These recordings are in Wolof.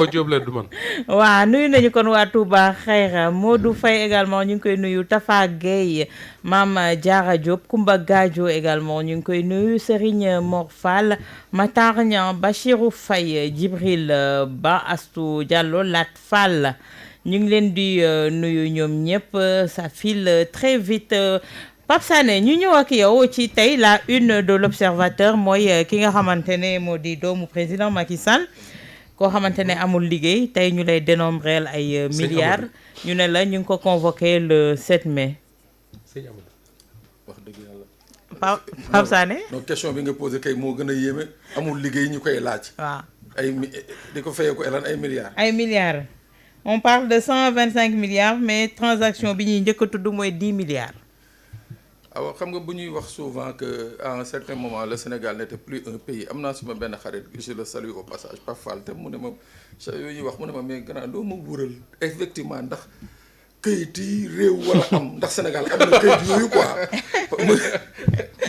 Diop la du man. waaw nuyu nañu kon waa Touba Xayra Modou Faye également ñu ngi koy nuyu Tafa Gueye Mame Diarra Diop Koumba Gadio également ñu ngi koy nuyu Serigne Mor Fall Matar Niang Bachirou Faye Djibril Ba Astou Diallo Lat Fall ñu ngi leen di nuyu ñoom ñëpp ça file très vite. Pape Sané ñu ñëw ak yow ci tey la une de l'Observateur mooy ki nga xamante ne moo di doomu président Macky Sall koo xamante ne amul liggéey tey ñu lay dénombreel ay milliards ñu ne la ñu ngi ko convoqué le 7 mai. sëñ Amadou wax dëgg yàlla. Pape Sané. donc question bi nga posé kay moo gën a yéeme amul liggéey ñu koy laaj. waaw ay di ko fayee ko elan ay milliards. ay milliards on parle de 125 milliards mais transaction bi ñuy njëkk a tudd mooy 10 milliards. waaw xam nga bu ñuy wax souvent que à un certain moment le Sénégal n'était plus un pays am naa suma benn xarit je le salue au passage Pape Fall te mu ne ma yooyu ñuy wax mu ne ma mais grand doo ma wural effectivement ndax këyit yi réew wala am ndax Sénégal am na këyit yooyu quoi mu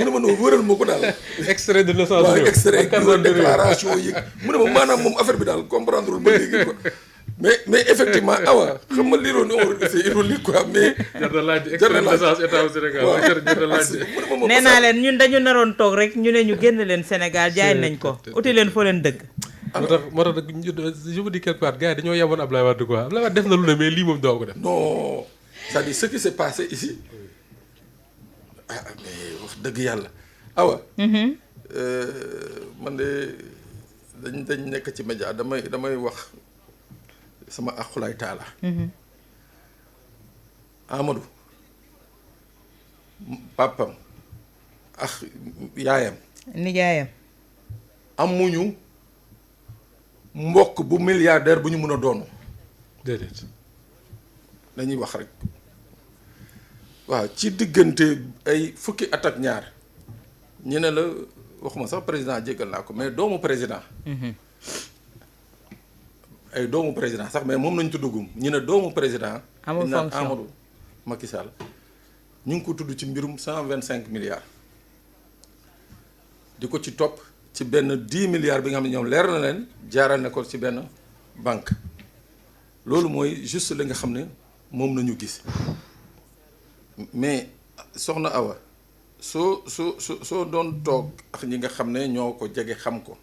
ne ma noo wëral ma ko daal. extrait de naissance waaw extrait déclaration yi mu ne ma maanaam moom affaire bi daal comprendre ba léegi quoi. mais effectivement awa xam nga lii doon c'est ironique quoi mais. jar na laaj extrait de naissance état au Sénégal. waaw jar na laaj nee naa leen ñun dañu naroon toog rek ñu ne ñu génn leen Sénégal jaay nañ ko uti leen foo leen dëgg. moo tax je me dis quelque part gars yi dañoo yaboon Ablaye Wade quoi Ablaye Wade def na lu ne mais lii moom doo ko def. non c'est-à-dire ce qui s'est passé ici mais wax dëgg yàlla awa. man de dañ nekk ci média damay wax. sama aqulaay taala Amadou papam ak yaayam nijaayam amuñu mbokk bu milliardaire bu ñu mën a doon déedéet dañuy wax rek waaw ci diggante ay fukki at ak ñaar ñu ne la waxuma sax président jéggal naa ko mais doomu président ay doomu président sax mais moom nañ tuddugum ñu ne doomu président amul fonction Amadou Macky Sall ñu ngi ko tudd ci mbirum 125 milliards di ko ci topp ci benn 10 milliards bi nga xam ne ñoom leer na leen jaaral na ko ci benn banque loolu mooy juste li nga xam ne moom nañu gis mais soxna Awa soo doon toog ak ñi nga xam ne ñoo ko jege xam ko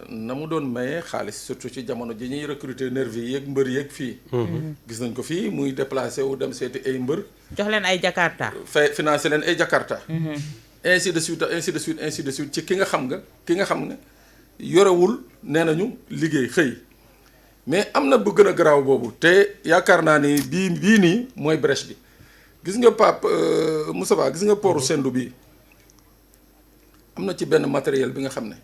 na mu doon maye xaalis surtout ci jamono ji ñuy recruter nervi yi yeeg mbër yeeg fii. gis nañ ko fii muy déplacé wu dem seeti ay mbër. jox leen ay Jakarta. financé leen ay Jakarta. ainsi de suite ainsi de suite ainsi de suite ci ki nga xam ne yorewul nee nañu liggéey xëy mais am na bu gën a garaaw boobu te yaakaar naa ni bii nii mooy brèche bi gis nga Pape Moussa Ba gis nga pooru Sendou bi am na ci benn matériel bi nga xam ne.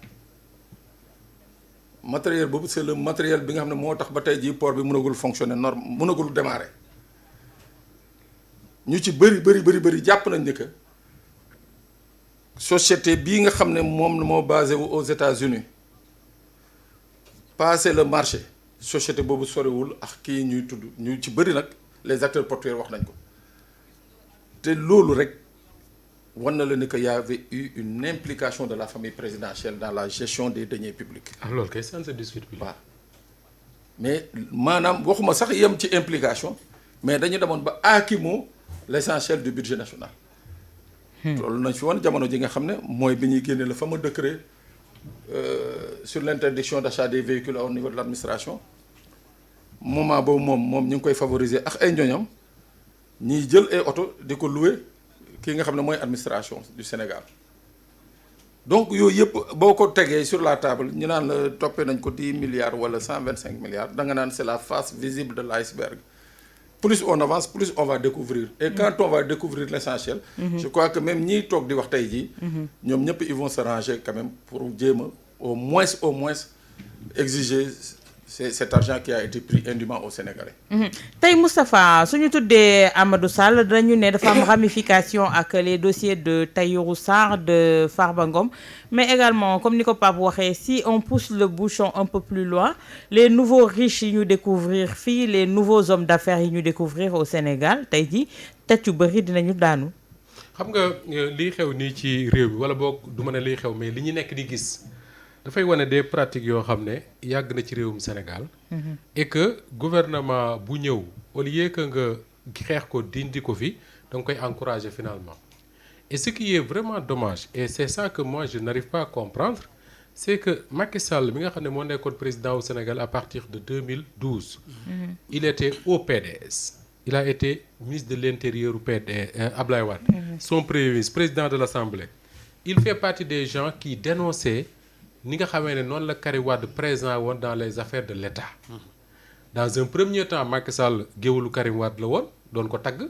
matériel boobu c'est le matériel bi nga xam ne moo tax ba tey jii port bi mënagul fonctionner mënagul démarrer ñu ci bëri jàpp nañ ni que société bii nga xam ne moom moo basé wu aux États-Unis passé le marché société boobu soriwul ak kii ñuy tudd ñu ci bëri nag les acteurs portuaires wax nañ ko te loolu rek wan na la ni que y avait eu une implication de la famille présidentielle dans la gestion des deniers publics. ah loolu kay sans discute bi. waaw mais maanaam waxuma sax yem ci implication mais dañu demoon ba aakimoo l'essentiel du budget national. loolu nañ fi woon jamono ji nga xam ne mooy bi ñuy génne le fameux décret sur l'interdiction d'achat des véhicules au niveau de l'administration moment boobu moom ñu ngi koy favoriser ak ay ñoñam ñiy jël ay oto di ko louer. kii nga xam ne mooy administration du Sénégal donc yooyu yëpp boo ko tegee sur la table ñu naan la toppee nañ ko 10 milliards wala 125 milliards da nga naan c'est la face visible de l'iceberg plus on avance plus on va découvrir et quand on va découvrir l'essentiel je crois que même ñiy toog di wax tey jii ñoom ñëpp ils vont se ranger quand même pour jéem a au moins exiger cet argent qui a été pris indûment aux Sénégalais. tey Moustapha suñu tuddee Amadou Sall dañu ne dafa am ramification ak les dossiers de Tahirou Sarr de Farba Ngom mais également comme ni ko Pape waxee si on pousse le bouchon un peu plus loin les nouveaux riches yi ñu découvrir fii les nouveaux hommes d'affaires yi ñu découvrir au Sénégal tey jii tet yu bëri dinañu daanu. xam nga lii xew nii ci réew mi wala boog du ma ne liy xew mais li ñu nekk di gis dafay wane des pratiques yoo xam ne yàgg na ci réewum Sénégal. Et que gouvernement bu ñëw au lieu que nga xeex ko dindi ko fi da nga koy encourager finalement. Et ce qui est vraiment dommage et c'est ça que moi je n'arrive pas à comprendre c'est que Macky Sall mi nga xam ne moo nekkoon président au Sénégal à partir de 2012. Il était au PDS. Il a été ministre de l'Intérieur au PDS Ablaye Wade. Son premier ministre président de l'Assemblée. Il fait partie des gens qui dénonçaient ni nga xamee ne noonu la Karim Wade présent woon dans les affaires de l'État. Dans un premier temps Macky Sall géwalu Karim Wade la woon doon ko tagg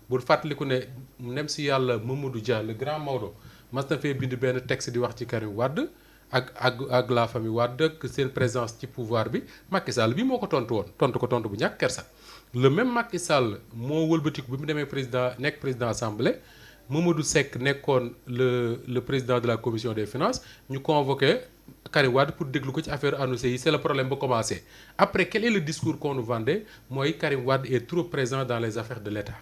bul fàttaliku ne nem si yàlla Mamadou Dia le grand Maodo mas na fee bind benn texte di wax ci Karim Wade ak la famille Wade ak seen présence ci pouvoir bi Macky Sall bi moo ko tontu woon tontu bu ñàkk kersa. Le même Macky Sall moo wëlbatiku bi mu demee nekk président assemblée Mamadou Seck nekkoon le président de la commission des finances ñu convoqué Karim Wade pour déglu ko ci affaire annoncé yi c'est le problème ba commencé. Après quel est le discours qu'on nous vendait mooy Karim Wade est trop présent dans les affaires de l'État.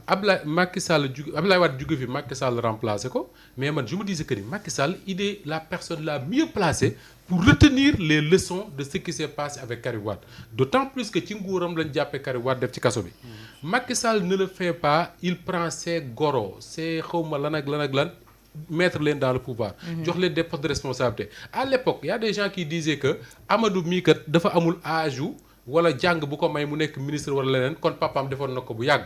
Ablaye Wade jóge fi Macky Sall remplacé ko mais man je me disais que ni Macky Sall il est la personne la mieux placée pour retenir les leçons de ce qui s'est passé avec Karim Wade d'autant plus que ci nguuram lañ jàppee Karim Wade def ci kaso bi. Macky Sall ne le fait pas il prend ses goros ses xawma lan ak lan mettre leen dans le pouvoir. jox leen des postes de responsabilité. À l'époque il y a des gens qui disaient que Amadou mii kat dafa amul âge wala jàng bu ko may mu nekk ministre wala leneen kon papaam defoon na ko bu yàgg.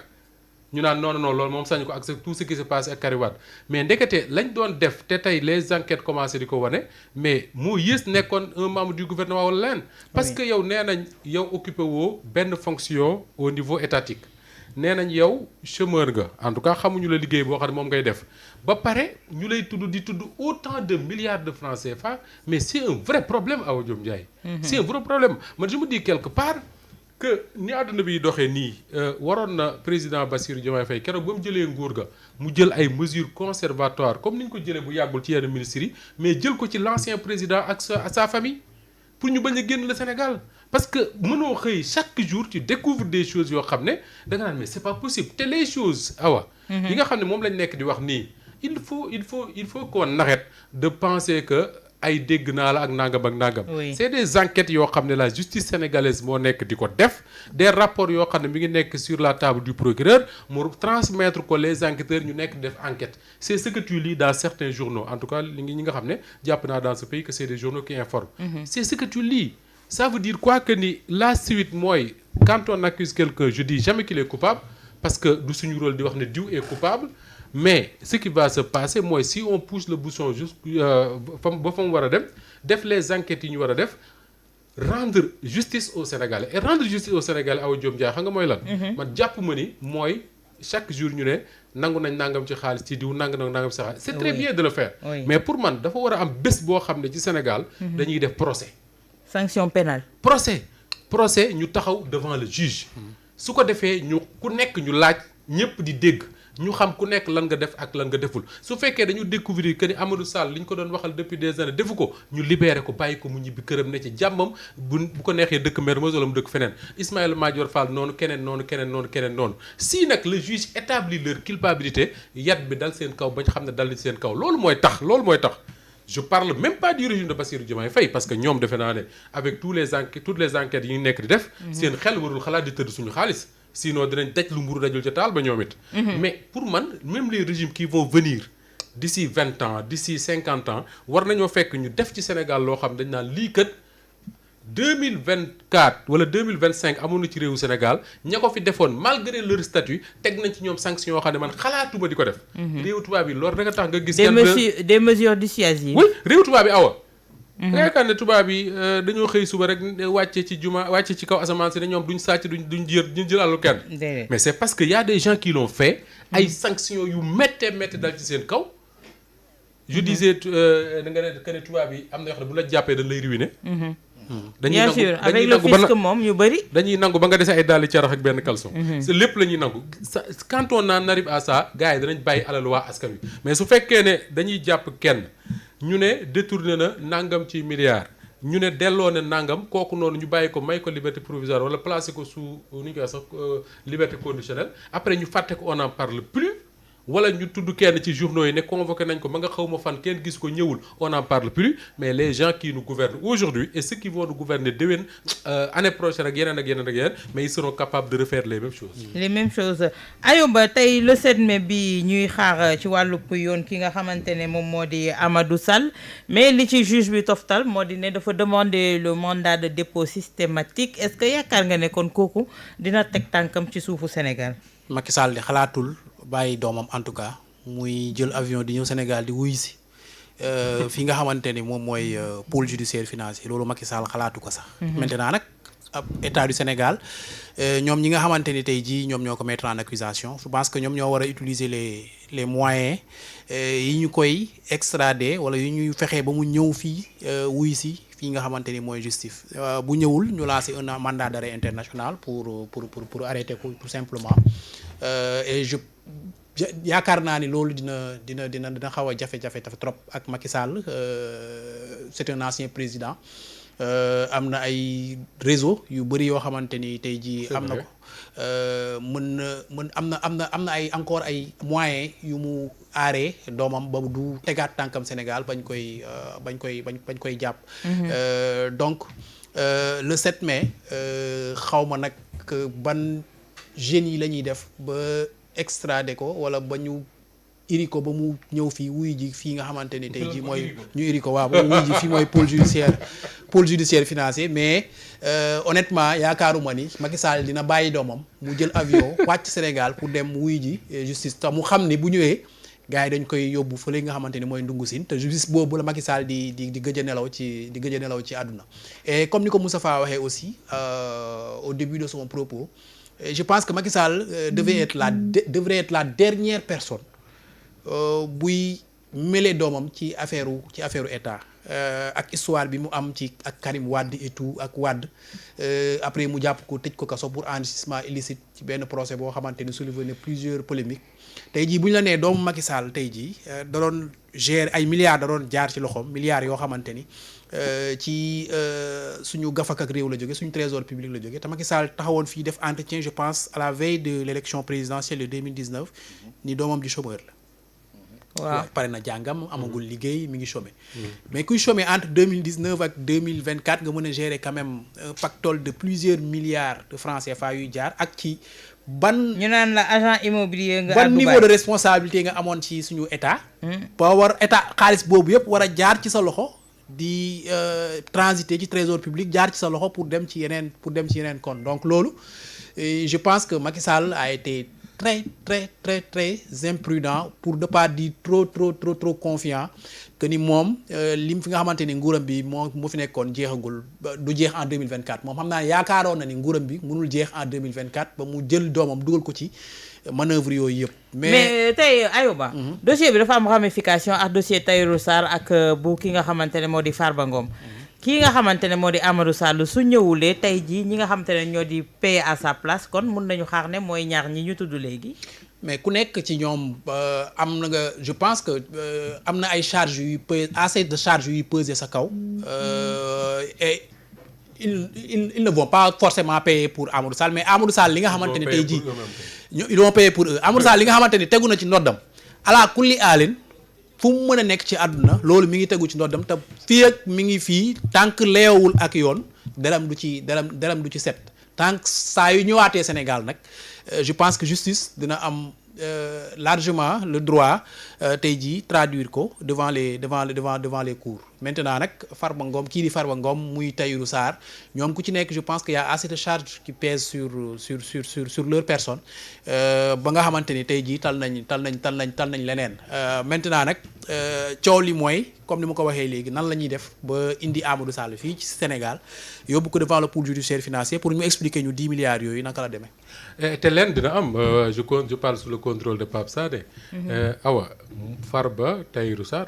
ñu naan non loolu moom sañu ko ak tout ce qui se passe ak Karim Wade mais ndekete lañ doon def te tey les enquêtes commencé di ko wane mais moo yées nekkoon un membre du gouvernement wala leen parce que yow nee nañ yow occupé woo benn fonction au niveau étatique nee nañ yow chômeur nga en tout cas xamuñu la liggéey boo xam ne moom ngay def ba pare ñu lay tudd di tudd autant de milliards de francs CFA mais c'est un vrai problème Awa Diom Ndiaye. C'est un vrai problème man je me dis quelque part que ni àdduna bi doxee nii waroon na président Bassirou Diomaye Faye keroog ba mu jëlee nguur ga mu jël ay mesures conservatoires comme ni ñu ko jëlee bu yàggul ci yenn ministres yi mais jël ko ci l'ancien président ak sa famille pour ñu bañ a génn le Sénégal parce que mënoo xëy chaque jour tu découvres des choses yoo xam ne da nga naan mais c'est pas possible te les choses Awa yi nga xam ne moom lañ nekk di wax nii il faut qu'on arrête de penser que ay dégg naa la ak nangam. Oui. C'est des enquêtes yoo xam ne la justice sénégalaise moo nekk di ko def des rapports yoo xam ne mi ngi nekk sur la table du procureur mu transmettre ko les enquêteurs ñu nekk def enquête c'est ce que tu lis dans certains journaux en tout cas ñi nga xam ne jàpp naa dans ce pays que c'est des journaux qui informent. C'est ce que tu lis. Ça veut dire quoi que ni la suite mooy quand on accuse quelqu'un je dis jamais qu'il est coupable parce que du suñu rôle di wax ne diw est coupable. Mais ce qui va se passer mooy si on pousse le bouchon juste ba fa mu war a dem def les enquêtes yi ñu war a def rendre justice au Sénégalais et rendre justice au Sénégalais Awa Diom Ndiaye xam nga mooy lan. man jàpp ma ni mooy chaque jour ñu ne nangu nañ nangam ci xaalis ci diw nangam ci xaalis. C'est très bien de le faire. Oui. Mais pour man dafa war a am bés boo xam ne ci Sénégal. dañuy def procès. sanction pénale. procès ñu taxaw devant le juge. su ko defee ñu ku nekk ñu laaj ñëpp di dégg. ñu xam ku nekk lan nga def ak lan nga deful su fekkee dañu découvrir que ni Amadou Sall li ñu ko doon waxal depuis des années defu ko ñu libéré ko bàyyi ko mu ñibbi këram ne ci jàmmam bu ko neexee dëkk Mermoz wala mu dëkk feneen Ismaïla Madior Fall noonu keneen noonu si nag le juge établit leur culpabilité yat bi dal seen kaw bañ xam ne dal ci seen kaw loolu mooy tax je parle même pas du régime de Bassirou Diomaye Faye parce que ñoom defe naa ne avec toutes les enquêtes yi ñu nekk di def seen xel warul xalaat di tëdd suñu xaalis sinon dinañ daj lu mburu dajul ca taal ba ñoom it. Mais pour man même les régimes qui vont venir d'ici 20 ans d'ici 50 ans war nañoo fekk ñu def ci Sénégal loo xam dañ naan lii kat 2024 wala 2025 amoon na ci réewu Sénégal ña ko fi defoon malgré leur statut teg nañ ci ñoom sanction yoo xam ne man xalaatuma di ko def. réewu tubaab yi loolu rek a tax nga gis. des mesures dissuasives. oui réewu tubaab yi Awa. yaakaar ne tubaab yi dañoo xëy suba rek wàcce ci kaw asamaan si ne ñoom duñ sàcc duñ jël àllu kenn. Mais c'est parce que y a des gens qui l'ont fait. ay sanctions yu méttee dal ci seen kaw. je disais da nga ne que ne tubaab yi am na yoo xam ne bu la jàppee dañ lay ruiner. bien sûr avec le fisc moom ñu bëri. dañuy nangu ba nga dese ay dàlli carax ak benn caleçon. c'est lépp la ñuy nangu quand on en arrive à ça gars yi danañ bàyyi alal waa askan wi mais su fekkee ne dañuy jàpp kenn. ñu ne détourné na nangam ci milliards ñu ne delloo ne nangam kooku noonu ñu bàyyi ko may ko liberté provisoire wala placer ko sous nu ñu koy wax sax liberté conditionnelle après ñu fàtte ko on n'en parle plus wala ñu tudd kenn ci journaux yi ne convoqué nañ ko ma nga xaw ma fan kenn gis ko ñëwul on n'en parle plus mais les gens qui nous gouvernent aujourd'hui et ceux qui vont nous gouverner déwén année prochaine ak yeneen mais ils seront capables de refaire les mêmes choses. les mêmes choses Ayoba tey le 7 mai bi ñuy xaar ci wàllu yoon ki nga xamante ne moom moo di Amadou Sall mais li ci juge bi toftal moo di ne dafa demander le mandat de dépôt systématique est-ce que yaakaar nga ne kon kooku dina teg tànkam ci suufu Sénégal. Macky Sall di xalaatul bàyyi doomam en tout cas muy jël avion di ñëw Sénégal di wuyu si fi nga xamante ni moom mooy pôle judiciaire financier loolu Macky Sall xalaatu ko sax. maintenant nag ab état du Sénégal ñoom ñi nga xamante ni tey jii ñoom ñoo ko mettre en accusation je pense que ñoom ñoo war a utiliser les moyens yi ñu koy extrader wala yi ñuy fexee ba mu ñëw fii wuyu si fii nga xamante ni mooy justice bu ñëwul ñu lancer un mandat d'arrêt international pour arrêter ko tout simplement et yaakaar naa ni loolu dina xaw a jafe-jafe trop ak Macky Sall c'est un ancien président am na ay réseau yu bëri yoo xamante ni tey jii am na ko am na ay encore ay moyens yu mu aaree doomam ba du tegaat tànkam Sénégal bañ koy jàpp donc le 7 mai xaw ma nag ban jeunes yi la ñuy def ba extrader ko wala ba ñu iri ko ba mu ñëw fii wuy ji fii nga xamante ni tey ji mooy ñu iri ko waaw ba mu wuy ji fii mooy pôle judiciaire financier mais honnêtement yaakaaruma ni Macky Sall dina bàyyi doomam mu jël avion wàcc Sénégal pour dem wuy ji justice te mu xam ni bu ñëwee gars yi dañ koy yóbbu fële nga xamante ni mooy ndungu siin te justice boobu la Macky Sall di gëj a nelaw ci àdduna et comme ni ko Moustapha waxee aussi au début de son propos je pense que Macky Sall devrait être la dernière personne buy mêler doomam ci affaire état ak histoire bi mu am ci ak Karim Wade et tout ak Wade après mu jàpp ko tëj ko kaso pour enrichissement illicite ci benn procès boo xamante ni soulevé na plusieurs polémiques tey jii bu ñu la nee doomu Macky Sall tey jii da doon gérer ay milliards da doon jaar ci loxoom milliards yoo xamante ni ci suñu gafak ak réew la jóge suñu trésor public la jóge te Macky Sall taxawoon fii def entretien je pense à la veille de l'élection présidentielle de 2019 ni doomam di chômeur la. waaw pare na jàngam amagul liggéey mi ngi chômé mais kuy chômé entre 2019 ak 2024 nga mën a gérer quand même un pactole de plusieurs milliards de francs CFA yuy jaar ak ci ban ñu naan la agent immobilier nga ban niveau de responsabilité nga amoon ci suñu état ba war état xaalis boobu yëpp war a jaar ci sa loxo di transiter ci trésor public jaar ci sa loxo pour dem ci yeneen compte donc loolu je pense que Macky Sall a été très imprudent pour ne pas dire trop confiant que ni moom lim fi nga xamante ni nguuram bi moo fi nekkoon jeexagul du jeex en 2024 moom xam naa yaakaaroon na ni nguuram bi mënul jeex en 2024 ba mu jël doomam dugal ko ci manœuvre yooyu yëpp. mais tey Ayoba. dossier bi dafa am ramification ak dossier Tahirou Sarr ak bu ki nga xamante ne moo di Farba Ngom. kii nga xamante ne moo di Amadou Sall su ñëwulee tey jii ñi nga xamante ne ñoo di payer à sa place kon mun nañu xaar ne mooy ñaar ñi ñu tudd léegi. mais ku nekk ci ñoom am na nga je pense que am na ay charges yuy peser assez de charges yuy peser sa kaw et ils ne vont pas forcément payer pour Amadou Sall mais Amadou Sall li nga xamante ne tey jii ils vont payer pour eux Amadou Sall li nga xamante ni tegu na ci ndoddam ala kulli aalin fu mu mën a nekk ci àdduna loolu mi ngi tegu ci ndoddam te fii ak mi ngi fii tànk leewul ak yoon deram du ci set tànk saa yu ñëwaatee Sénégal nag je pense que justice dina am largement le droit tey jii traduire ko devant les cours maintenant nag Farba Ngom kii di Farba Ngom muy Tahirou Sarr ñoom ku ci nekk je pense que y a assez de charges qui pèsent sur leur personne ba nga xamante ni tey jii tal nañ leneen maintenant nag coow li mooy comme ni ma ko waxee léegi nan la ñuy def ba indi Amadou Sall fii ci Sénégal yóbbu ko devant le pôle judiciaire financier pour ñu expliquer ñu 10 milliards yooyu naka la demee. te leen dina am je parle sous le contrôle de Pape Sané. Awa Farba Tahirou Sarr